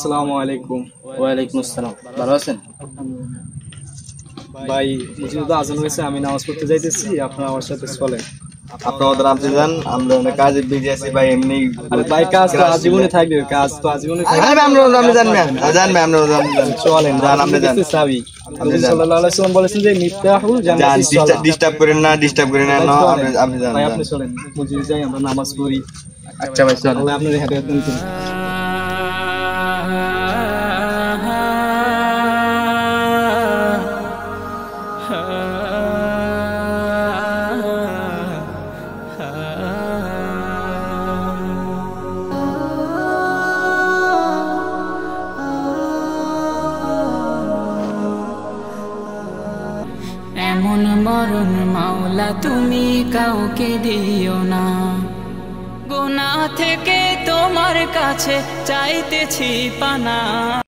আসসালামু আলাইকুম। ওয়ালাইকুম আসসালাম। ভালো আছেন? ভাই মসজিদে আজান হয়েছে, আমি নামাজ পড়তে যাইতেছি, আপনারা আমার সাথে চলেন। আপনারা ওদের আপনি যান, আমরা অনেক কাজে বিজি আছি ভাই। এমনি আরে ভাই কাজ তো আজীবনে থাকবে, কাজ তো আজীবনে থাকবে। আপনি জানবেন আমরা চলেন যান, আপনি যান। চাবি আপনি যান। সাল্লাল্লাহু আলাইহি ওয়াসাল্লাম বলেছেন যে মিফতাহুল যান, জান্নাতিস সালাত। ডিস্টার্ব করেন না, ডিস্টার্ব করেন না। আপনি যান, ভাই যান। আপনি চলেন, মসজিদে যাই, আমরা নামাজ পড়ি। আচ্ছা ভাই চল। আল্লাহ আপনার হেদায়েত দান করুন। এমন মরণ মাওলা তুমি কাউকে দিও না, গুনাহ থেকে তোমার কাছে চাইতেছি পানা।